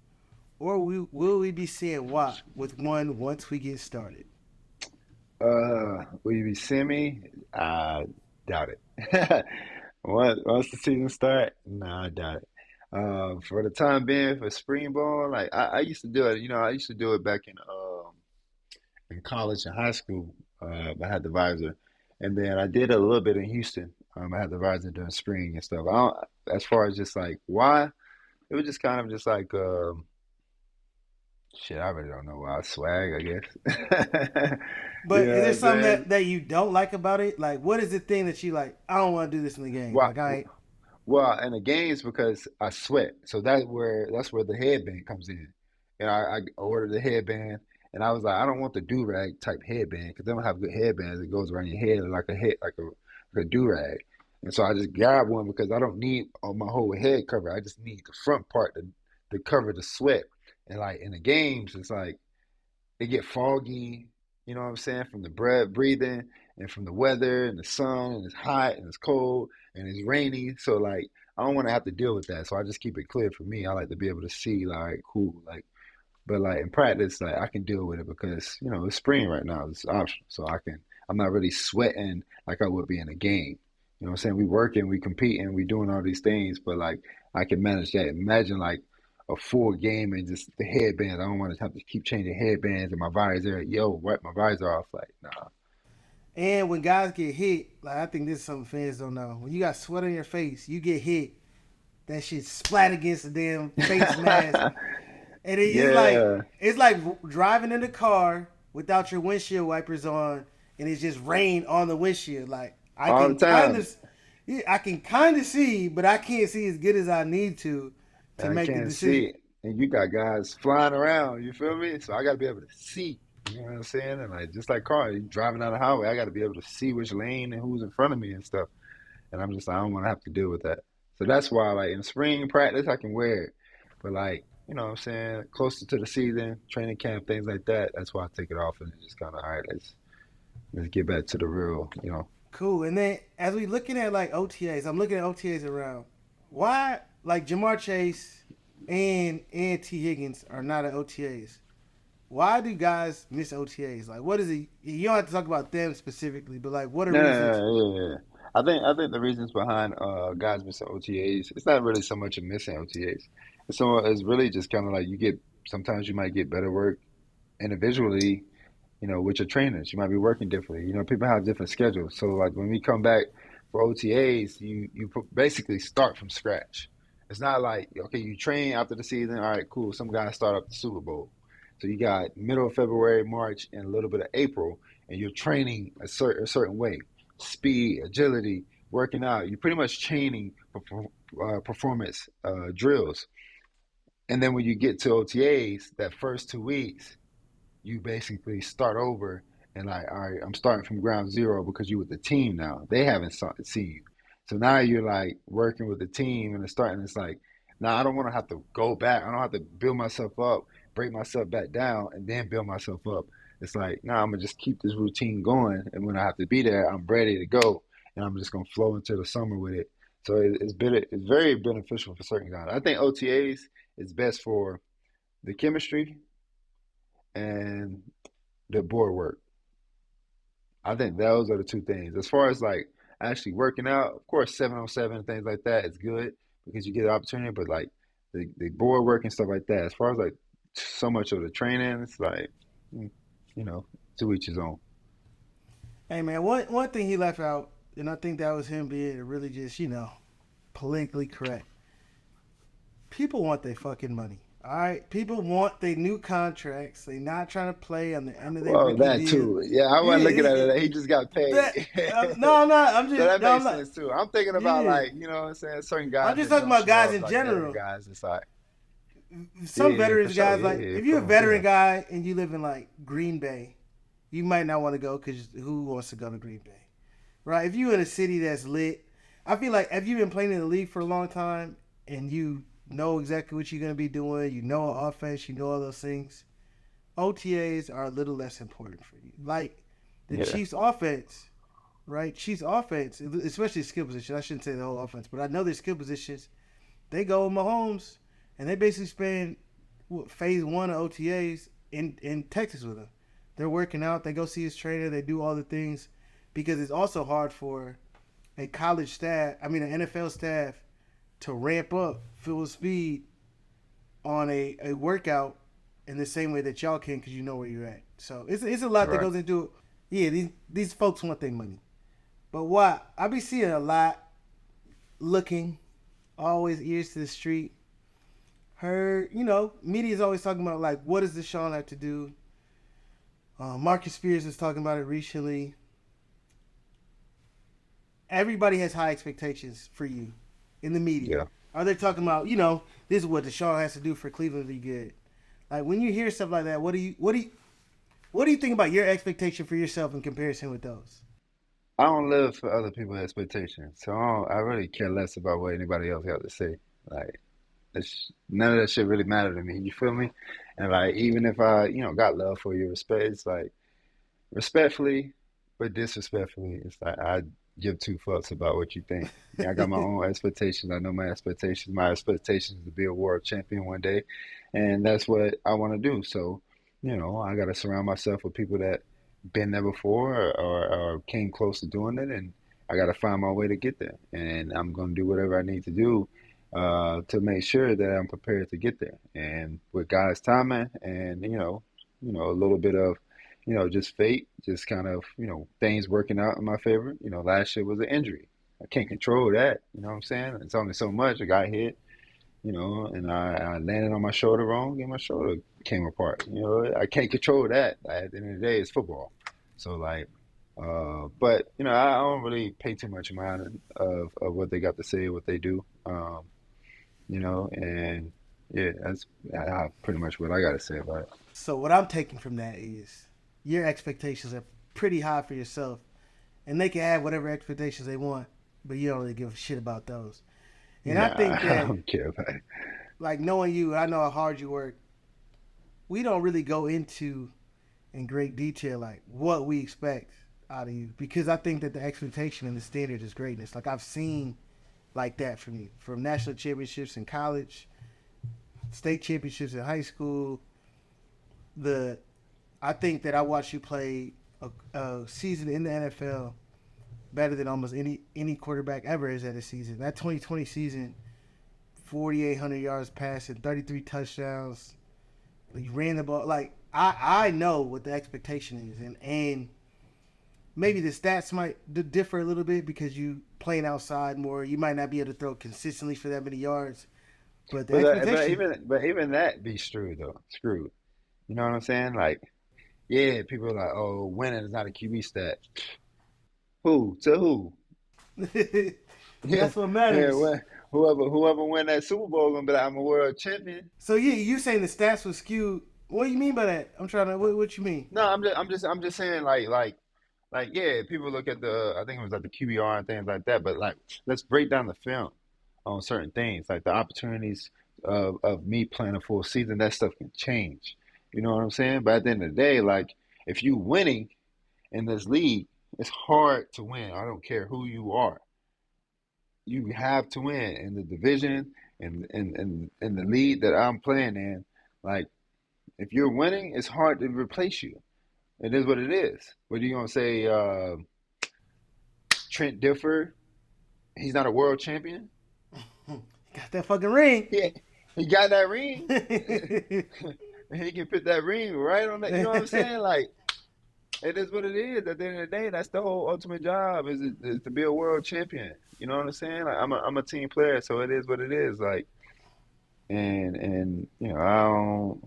Speaker 1: Or will we be seeing what with one once we get started?
Speaker 2: Will you be semi? I doubt it. Once the season start, nah, I doubt it. For the time being, for spring ball, like I used to do it. I used to do it back in college and high school. I had the visor, and then I did a little bit in Houston. I had the visor during spring and stuff. As far as just like why, it was just kind of just like shit. I really don't know why. Swag, I guess. You
Speaker 1: But
Speaker 2: know
Speaker 1: is
Speaker 2: what
Speaker 1: there
Speaker 2: I'm
Speaker 1: something
Speaker 2: saying?
Speaker 1: that you don't like about it? Like, what is the thing that you like? I don't want to do this in the game.
Speaker 2: Why?
Speaker 1: Like, I ain't.
Speaker 2: Well, in the games because I sweat, so that's where the headband comes in. I ordered the headband, and I was like, I don't want the do rag type headband because they don't have good headbands. It goes around your head like a do rag, and so I just grabbed one because I don't need my whole head cover. I just need the front part to cover the sweat. And like in the games, it's like it get foggy, you know what I'm saying, from the breathing and from the weather and the sun and it's hot and it's cold and it's rainy. So like I don't want to have to deal with that. So I just keep it clear for me. I like to be able to see like who like but like in practice like I can deal with it because, it's spring right now. It's optional. So I'm not really sweating like I would be in a game. You know what I'm saying? We working, we competing, we doing all these things, but like I can manage that. Imagine like a full game and just the headbands. I don't want to have to keep changing headbands and my visor. Yo, wipe my visor off. Like, nah.
Speaker 1: And when guys get hit, like I think this is something fans don't know. When you got sweat on your face, you get hit. That shit splat against the damn face mask, and it's like
Speaker 2: Yeah,
Speaker 1: driving in the car without your windshield wipers on, and it's just rain on the windshield. Like
Speaker 2: all the time.
Speaker 1: yeah, I can kind of see, but I can't see as good as I need to
Speaker 2: I
Speaker 1: make the
Speaker 2: can't
Speaker 1: decision.
Speaker 2: see. And you got guys flying around, you feel me? So I got to be able to see. You know what I'm saying? And like just like car, you driving down the highway, I got to be able to see which lane and who's in front of me and stuff. and I'm just like, I don't want to have to deal with that. So that's why, like in spring practice, I can wear it, but like what I'm saying, closer to the season, training camp, things like that, that's why I take it off and just kind of, all right, let's get back to the real.
Speaker 1: Cool. And then as we looking at like OTAs, I'm looking at OTAs around. Why like Jamar Chase and T Higgins are not at OTAs? Why do guys miss OTAs? Like, what is it? You don't have to talk about them specifically, but like, what are
Speaker 2: No, no,
Speaker 1: reasons?
Speaker 2: no, yeah, yeah. I think the reasons behind guys missing OTAs, it's not really so much of missing OTAs. It's really just kind of like sometimes you might get better work individually, with your trainers. You might be working differently. People have different schedules. So like when we come back for OTAs, you basically start from scratch. It's not like okay, you train after the season. All right, cool. Some guys start up the Super Bowl, so you got middle of February, March, and a little bit of April, and you're training a certain way, speed, agility, working out. You're pretty much training performance drills. And then when you get to OTAs, that first 2 weeks, you basically start over and like, all right, I'm starting from ground zero because you with the team now. They haven't seen you. So now you're like working with the team and it's starting. It's like, now I don't want to have to go back. I don't have to build myself up, break myself back down, and then build myself up. It's like, now I'm gonna just keep this routine going, and when I have to be there, I'm ready to go, and I'm just gonna flow into the summer with it. So it's very beneficial for certain guys. I think OTAs is best for the chemistry and the board work. I think those are the two things. As far as like actually working out, of course, 7 on 7 and things like that is good because you get the opportunity. But like the board work and stuff like that, as far as like so much of the training, it's like mm, you know, to each his own.
Speaker 1: Hey man, one thing he left out, and I think that was him being really just politically correct. People want their fucking money. All right, people want their new contracts. They not trying to play on the end of their
Speaker 2: Well,
Speaker 1: rookie
Speaker 2: that
Speaker 1: deal.
Speaker 2: too. Yeah, I wasn't
Speaker 1: Yeah,
Speaker 2: looking at it. He just got paid.
Speaker 1: that no, I'm not. I'm
Speaker 2: So
Speaker 1: just
Speaker 2: that
Speaker 1: no, I'm
Speaker 2: makes
Speaker 1: not.
Speaker 2: sense too. I'm thinking about
Speaker 1: Yeah,
Speaker 2: like, what I'm saying, certain
Speaker 1: I'm
Speaker 2: guys
Speaker 1: just
Speaker 2: that
Speaker 1: talking
Speaker 2: don't
Speaker 1: about
Speaker 2: show
Speaker 1: guys
Speaker 2: up
Speaker 1: in
Speaker 2: like veteran
Speaker 1: general.
Speaker 2: guys. It's like, yeah,
Speaker 1: Some
Speaker 2: yeah, for
Speaker 1: veterans
Speaker 2: sure.
Speaker 1: guys
Speaker 2: Yeah,
Speaker 1: like
Speaker 2: yeah,
Speaker 1: if you're a
Speaker 2: cool.
Speaker 1: veteran
Speaker 2: Yeah.
Speaker 1: guy and you live in like Green Bay, you might not want to go because who wants to go to Green Bay, right? If you in a city that's lit, I feel like if you've been playing in the league for a long time and you know exactly what you're gonna be doing, you know offense, you know all those things. OTAs are a little less important for you. Like the
Speaker 2: Yeah.
Speaker 1: Chiefs offense, right? Chiefs offense, especially skill position. I shouldn't say the whole offense, but I know their skill positions. They go with Mahomes, and they basically spend phase one of OTAs in Texas with him. They're working out. They go see his trainer. They do all the things because it's also hard for a college staff. I mean, an NFL staff to ramp up full speed on a workout in the same way that y'all can because you know where you're at. So it's a lot that
Speaker 2: Right.
Speaker 1: goes into it. Yeah, these folks want their money. But what I be seeing a lot looking, always ears to the street. Heard, media's always talking about like what does Deshaun have to do? Marcus Spears was talking about it recently. Everybody has high expectations for you in the media.
Speaker 2: Yeah.
Speaker 1: Are they talking about, this is what Deshaun has to do for Cleveland to be good? Like when you hear stuff like that, what do you think about your expectation for yourself in comparison with those?
Speaker 2: I don't live for other people's expectations, so I really care less about what anybody else got to say. Like, none of that shit really matter to me. You feel me? And like, even if I, got love for you, respect, it's like respectfully, but disrespectfully, it's like I give two fucks about what you think. Yeah, I got my own expectations. I know my expectations. My expectations is to be a world champion one day, and that's what I want to do. So, I got to surround myself with people that been there before or came close to doing it, and I got to find my way to get there. And I'm gonna do whatever I need to do to make sure that I'm prepared to get there. And with God's timing, and a little bit of just fate, just kind of, things working out in my favor. Last year was an injury. I can't control that. You know what I'm saying? It's only so much. I got hit, and I landed on my shoulder wrong and my shoulder came apart. I can't control that. At the end of the day, it's football. So, like, but, I don't really pay too much mind of what they got to say, what they do, and yeah, that's pretty much what I got to say about it.
Speaker 1: So what I'm taking from that is your expectations are pretty high for yourself, and they can have whatever expectations they want but you don't really give a shit about those. And I
Speaker 2: Nah,
Speaker 1: think
Speaker 2: I
Speaker 1: that,
Speaker 2: don't care about it.
Speaker 1: like knowing you, I know how hard you work. We don't really go into in great detail like what we expect out of you because I think that the expectation and the standard is greatness. Like I've seen like that from you, from national championships in college, state championships in high school. The I think that I watched you play a season in the NFL better than almost any quarterback ever is at a season. That 2020 season, 4,800 yards passing, 33 touchdowns. You ran the ball. Like I know what the expectation is, and maybe the stats might differ a little bit because you playing outside more. You might not be able to throw consistently for that many yards, but the expectation.
Speaker 2: But even that be screwed though. Screwed. You know what I'm saying? Like, yeah, people are like, oh, winning is not a QB stat. Who? To who? Yeah,
Speaker 1: That's what
Speaker 2: yeah.
Speaker 1: matters.
Speaker 2: Whoever win that Super Bowl gonna be like, I'm a world champion.
Speaker 1: So yeah, you saying the stats was skewed? What do you mean by that? I'm trying to. What you mean?
Speaker 2: No, I'm just saying like yeah, people look at the I think it was like the QBR and things like that, but like let's break down the film on certain things, like the opportunities of me playing a full season, that stuff can change. You know what I'm saying? But at the end of the day, like if you winning in this league, it's hard to win. I don't care who you are. You have to win in the division and the league that I'm playing in. Like if you're winning, it's hard to replace you. It is what it is. What are you gonna say? Trent Difford, he's not a world champion.
Speaker 1: Got that fucking ring.
Speaker 2: Yeah, he got that ring. He can put that ring right on that. You know what I'm saying? Like it is what it is. At the end of the day, that's the whole ultimate job is to be a world champion. You know what I'm saying? Like I'm a team player, so it is what it is. Like and you know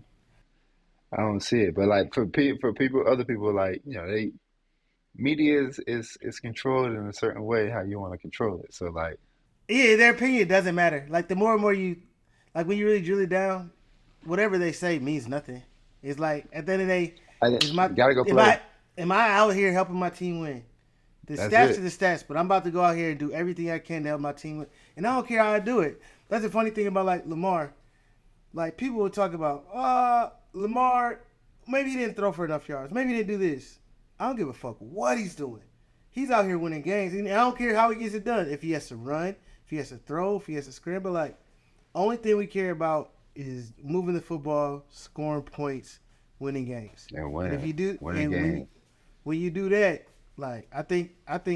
Speaker 2: I don't see it. But like for people, other people, like you know they media is controlled in a certain way how you want to control it. So like
Speaker 1: Yeah, their opinion doesn't matter. Like the more and more you, like when you really drill it down, whatever they say means nothing. It's like at the end of the day,
Speaker 2: I
Speaker 1: is my
Speaker 2: gotta go
Speaker 1: am
Speaker 2: play.
Speaker 1: I out here helping my team win? The
Speaker 2: That's
Speaker 1: stats are
Speaker 2: it.
Speaker 1: the stats, but I'm about to go out here and do everything I can to help my team win. And I don't care how I do it. That's the funny thing about like Lamar. Like people will talk about, Lamar, maybe he didn't throw for enough yards. Maybe he didn't do this. I don't give a fuck what he's doing. He's out here winning games. And I don't care how he gets it done. If he has to run, if he has to throw, if he has to scramble, like only thing we care about is moving the football, scoring points, winning games.
Speaker 2: And
Speaker 1: And if
Speaker 2: win,
Speaker 1: you do,
Speaker 2: win a
Speaker 1: and
Speaker 2: game.
Speaker 1: when you do that, like I think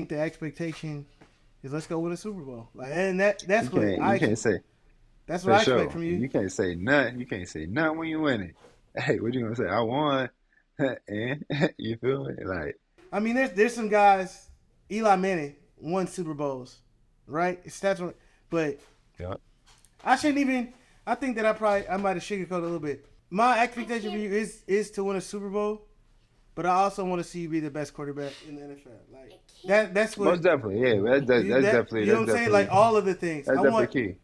Speaker 1: the expectation is let's go win a Super Bowl. Like, and
Speaker 2: You can't say
Speaker 1: that's what
Speaker 2: for
Speaker 1: I expect
Speaker 2: sure.
Speaker 1: from you.
Speaker 2: You can't say nothing. You can't say nothing when you winning. Hey, what you gonna say? I won, and you feel me? Like
Speaker 1: I mean, there's some guys. Eli Manning won Super Bowls, right? It's that's what, but
Speaker 2: yeah,
Speaker 1: I shouldn't even. I think that I might have sugarcoated a little bit. My expectation for you is to win a Super Bowl, but I also want to see you be the best quarterback in the NFL. Like that's what
Speaker 2: most definitely. Yeah,
Speaker 1: you know what I'm saying. Like all of the things.
Speaker 2: that's definitely key.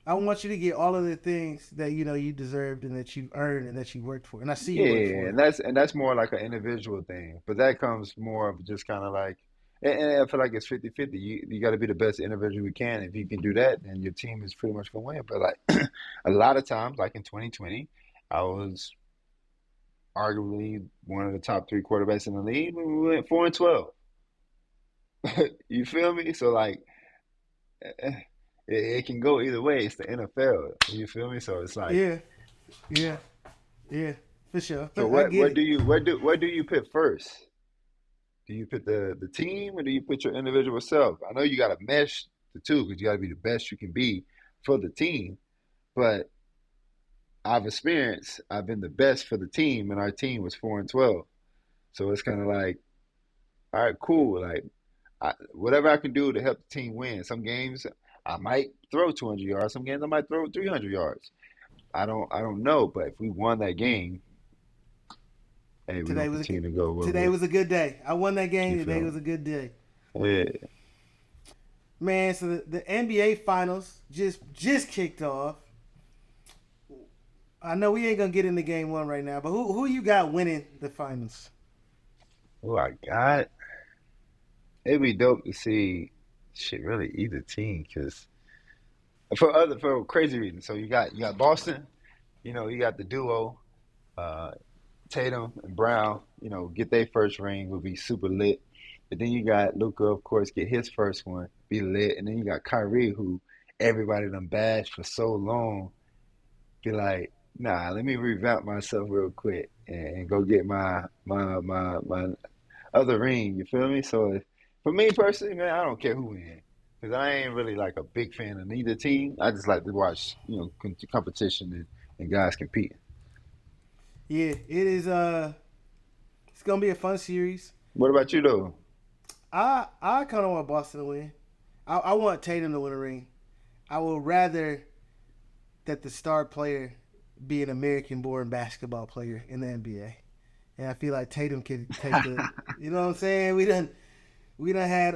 Speaker 1: I want you to get all of the things that you know you deserved and that you earned and that you worked for. And I see you work
Speaker 2: Yeah,
Speaker 1: for it.
Speaker 2: and that's more like an individual thing. But that comes more of just kind of like, and I feel like it's 50-50. You got to be the best individual you can. If you can do that, then your team is pretty much gonna win. But like a lot of times, like in 2020, I was arguably one of the top three quarterbacks in the league when we went 4-12. You feel me? So like, it can go either way. It's the NFL. You feel me? So it's like,
Speaker 1: Yeah, yeah, yeah, for sure.
Speaker 2: so
Speaker 1: I get it.
Speaker 2: what do you put first? Do you put the team or do you put your individual self? I know you got to mesh the two because you got to be the best you can be for the team. But I've been the best for the team, and our team was 4-12. So it's kind of like, all right, cool. Like whatever I can do to help the team win. Some games I might throw 200 yards. Some games I might throw 300 yards. I don't know. But if we won that game, hey, we're gonna
Speaker 1: Today was a
Speaker 2: continue to go where
Speaker 1: today
Speaker 2: we.
Speaker 1: was a good day. I won that game.
Speaker 2: You
Speaker 1: Today
Speaker 2: feel
Speaker 1: was a good day,
Speaker 2: me? Yeah.
Speaker 1: man. So the NBA Finals just kicked off. I know we ain't gonna get into game one right now, but who you got winning the finals?
Speaker 2: Oh, I got. It'd be dope to see shit, really either team because for crazy reasons. So you got Boston. You got the duo, uh, Tatum and Brown. Get their first ring would be super lit. But then you got Luca, of course, get his first one, be lit. And then you got Kyrie, who everybody done bashed for so long, be like, nah, let me revamp myself real quick and go get my other ring. You feel me? So for me personally, man, I don't care who wins because I ain't really like a big fan of neither team. I just like to watch, competition and guys competing.
Speaker 1: Yeah, it is. It's gonna be a fun series.
Speaker 2: What about you though?
Speaker 1: I kind of want Boston to win. I want Tatum to win a ring. I would rather that the star player be an American-born basketball player in the NBA, and I feel like Tatum could take the. You know what I'm saying? We done had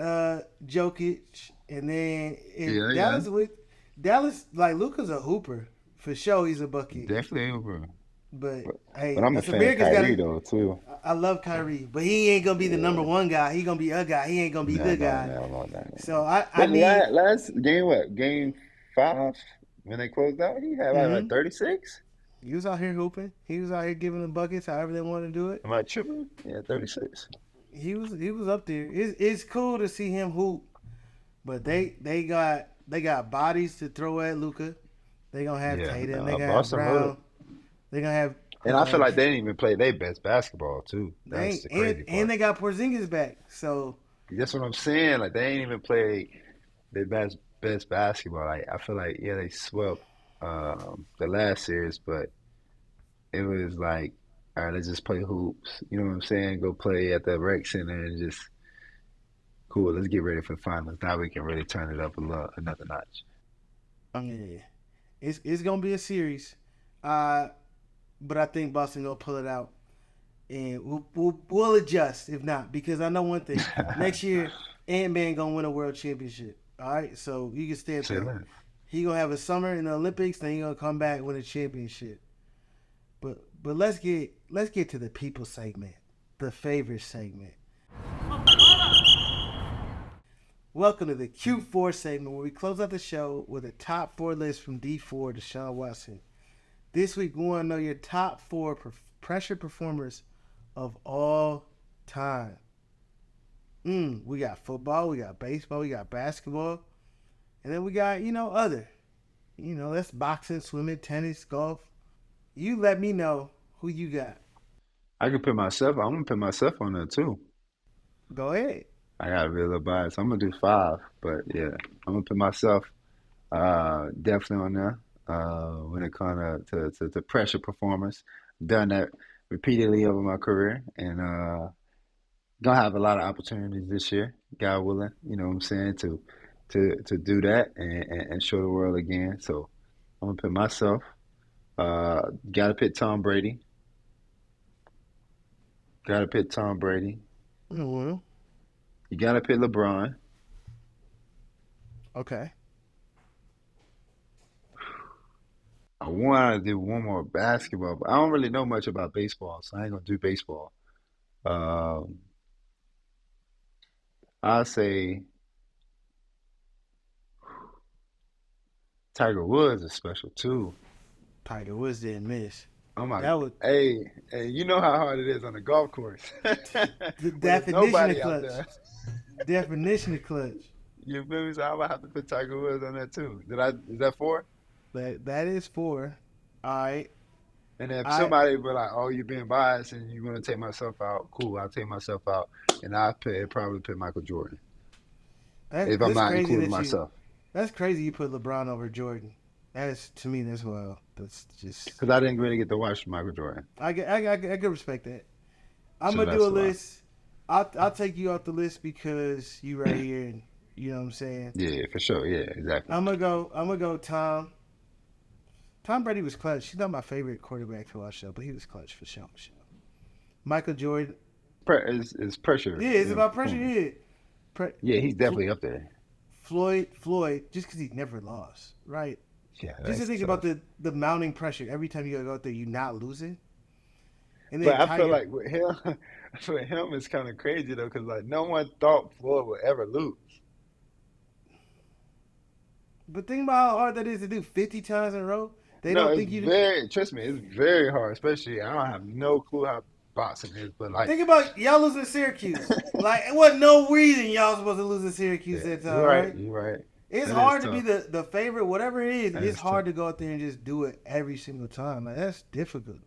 Speaker 1: Jokic, and then in
Speaker 2: Yeah, yeah,
Speaker 1: Dallas like Luka's a hooper for sure. He's a bucket,
Speaker 2: definitely over.
Speaker 1: but
Speaker 2: But,
Speaker 1: hey,
Speaker 2: but I'm a
Speaker 1: that's
Speaker 2: fan of
Speaker 1: America's got
Speaker 2: Kyrie
Speaker 1: to.
Speaker 2: though too.
Speaker 1: I love Kyrie, but he ain't gonna be the number
Speaker 2: Yeah,
Speaker 1: one guy. He gonna be a guy. He ain't gonna be
Speaker 2: no,
Speaker 1: the
Speaker 2: no,
Speaker 1: guy.
Speaker 2: no, no, no,
Speaker 1: So
Speaker 2: no.
Speaker 1: I
Speaker 2: But
Speaker 1: need.
Speaker 2: last game, what? Game 5 when they closed out, he had like
Speaker 1: Mm-hmm.
Speaker 2: 36.
Speaker 1: He was out here hooping. He was out here giving them buckets however they want to do it.
Speaker 2: Am I tripping? Yeah, 36.
Speaker 1: He was up there. It's cool to see him hoop, but they got bodies to throw at Luca. They gonna have
Speaker 2: Yeah,
Speaker 1: Tatum. They
Speaker 2: no,
Speaker 1: gonna have
Speaker 2: Boston loaded.
Speaker 1: Brown. They gonna have
Speaker 2: And I feel like
Speaker 1: Dr-
Speaker 2: they didn't even play their best basketball too. That's
Speaker 1: they
Speaker 2: the
Speaker 1: and
Speaker 2: crazy
Speaker 1: and
Speaker 2: part.
Speaker 1: they got Porzingis back. So
Speaker 2: That's what I'm saying. Like they ain't even played their best basketball. Like I feel like yeah, they swept the last series, but it was like, all right, let's just play hoops. You know what I'm saying? Go play at the rec center and just cool. Let's get ready for the finals. Now we can really turn it up another notch.
Speaker 1: yeah, it's gonna be a series. Uh, but I think Boston gonna pull it out, and we'll adjust if not, because I know one thing: next year, Ant Man gonna win a world championship. All right, so you can stand that.
Speaker 2: Chilling.
Speaker 1: He gonna have a summer in the Olympics, then he gonna come back with a championship. But let's get to the people segment, the favorite segment. Welcome to the Q4 segment where we close out the show with a top four list from D4 to Deshaun Watson. This week we want to know your top four pressure performers of all time. We got football, we got baseball, we got basketball, and then we got other. That's boxing, swimming, tennis, golf. You let me know who you got.
Speaker 2: I can put myself. I'm gonna put myself on there too.
Speaker 1: Go ahead.
Speaker 2: I got to be a little biased. I'm gonna do 5, but yeah, I'm gonna put myself definitely on there. When it comes to pressure performance, done that repeatedly over my career, and gonna have a lot of opportunities this year, God willing. You know what I'm saying to do that and show the world again. So I'm gonna put myself. Gotta pick Tom Brady. Gotta pick Tom Brady.
Speaker 1: Well,
Speaker 2: You gotta pick LeBron.
Speaker 1: okay.
Speaker 2: I want to do one more basketball, but I don't really know much about baseball, so I ain't gonna do baseball. Um, I'll say Tiger Woods is special too.
Speaker 1: Tiger Woods didn't miss.
Speaker 2: Oh my,
Speaker 1: That was
Speaker 2: hey, you know how hard it is on the golf course
Speaker 1: the
Speaker 2: when there's
Speaker 1: definition of
Speaker 2: nobody out
Speaker 1: clutch.
Speaker 2: there.
Speaker 1: Definition of clutch.
Speaker 2: You feel me? So I'm gonna have to put Tiger Woods on that too. Is that 4?
Speaker 1: That is four. All right.
Speaker 2: And if
Speaker 1: I
Speaker 2: somebody be like, "Oh, you're being biased and you're gonna take myself out," cool, I'll take myself out, and probably put Michael Jordan if I'm
Speaker 1: that's
Speaker 2: not
Speaker 1: crazy
Speaker 2: including
Speaker 1: that you.
Speaker 2: myself.
Speaker 1: That's crazy you put LeBron over Jordan. That's to me. That's well. That's just.
Speaker 2: Because I didn't really get to watch Michael Jordan.
Speaker 1: I can respect that. I'm
Speaker 2: So
Speaker 1: gonna do a
Speaker 2: that's why.
Speaker 1: list. I'll take you off the list because you right here, and you know what I'm saying.
Speaker 2: Yeah, for sure. Yeah, exactly.
Speaker 1: I'm gonna go Tom. Tom Brady was clutch. He's not my favorite quarterback to watch though, but he was clutch for sure. Michael Jordan.
Speaker 2: Is pressure.
Speaker 1: Yeah, it's
Speaker 2: You know,
Speaker 1: about pressure.
Speaker 2: performance.
Speaker 1: Yeah.
Speaker 2: Yeah, he's definitely up there.
Speaker 1: Floyd, just because he never lost, right?
Speaker 2: Yeah,
Speaker 1: Just to
Speaker 2: that's
Speaker 1: think about
Speaker 2: tough.
Speaker 1: the mounting pressure every time you go out there, you're not losing. And then
Speaker 2: But I feel
Speaker 1: Tiger,
Speaker 2: like with him, for him, it's kind of crazy though, because like no one thought Floyd would ever lose.
Speaker 1: But think about how hard that is to do 50 times in a row. They
Speaker 2: No,
Speaker 1: don't
Speaker 2: it's
Speaker 1: think you.
Speaker 2: very. Trust me, it's very hard. Especially, I don't have no clue how boxing is, but like,
Speaker 1: Think about y'all losing Syracuse. Like, it wasn't no reason y'all supposed to lose to Syracuse
Speaker 2: yeah,
Speaker 1: that
Speaker 2: you're
Speaker 1: time,
Speaker 2: right.
Speaker 1: right?
Speaker 2: You're right.
Speaker 1: It's
Speaker 2: That is
Speaker 1: hard to be
Speaker 2: tough.
Speaker 1: the favorite, whatever it is.
Speaker 2: That
Speaker 1: It's
Speaker 2: is tough.
Speaker 1: hard to go out there and just do it every single time. Like, that's difficult.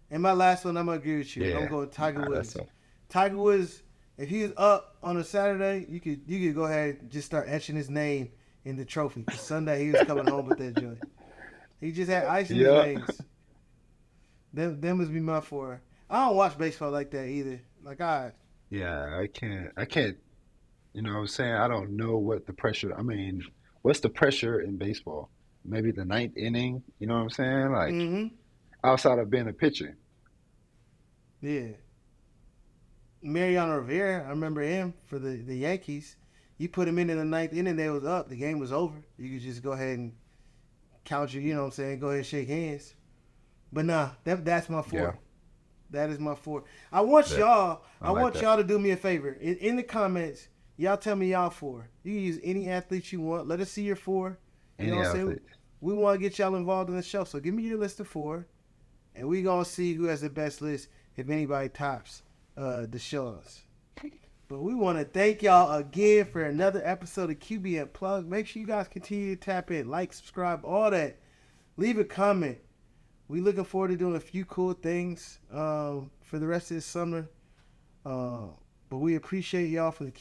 Speaker 1: And my last one, I'm gonna agree with you. I'm
Speaker 2: Yeah,
Speaker 1: going Tiger
Speaker 2: nah, that's
Speaker 1: Woods.
Speaker 2: tough.
Speaker 1: Tiger Woods, if he was up on a Saturday, you could go ahead and just start etching his name in the trophy. 'Cause Sunday he was coming home with that joint. He just had ice in his
Speaker 2: Yeah,
Speaker 1: veins. Them must be my four. I don't watch baseball like that either. Like
Speaker 2: yeah. I can't. You know what I'm saying? I don't know what the pressure. I mean, what's the pressure in baseball? Maybe the ninth inning. You know what I'm saying? Like
Speaker 1: mm-hmm.
Speaker 2: outside of being a pitcher.
Speaker 1: Yeah. Mariano Rivera, I remember him for the Yankees. You put him in the ninth inning, they was up. The game was over. You could just go ahead and count your, you know what I'm saying, go ahead and shake hands. But nah, that's my
Speaker 2: Yeah,
Speaker 1: four. That is my four. I want
Speaker 2: yeah.
Speaker 1: y'all.
Speaker 2: I
Speaker 1: I
Speaker 2: like
Speaker 1: want
Speaker 2: that.
Speaker 1: y'all to do me a favor. In the comments, y'all tell me y'all four. You can use any athlete you want. Let us see your four. You know
Speaker 2: Any
Speaker 1: what I'm saying?
Speaker 2: athlete.
Speaker 1: We want to get y'all involved in the show. So give me your list of four, and we gonna see who has the best list. If anybody tops Deshaun's. But we want to thank y'all again for another episode of QB Unplugged. Make sure you guys continue to tap in, like, subscribe, all that. Leave a comment. We looking forward to doing a few cool things for the rest of this summer. But we appreciate y'all for the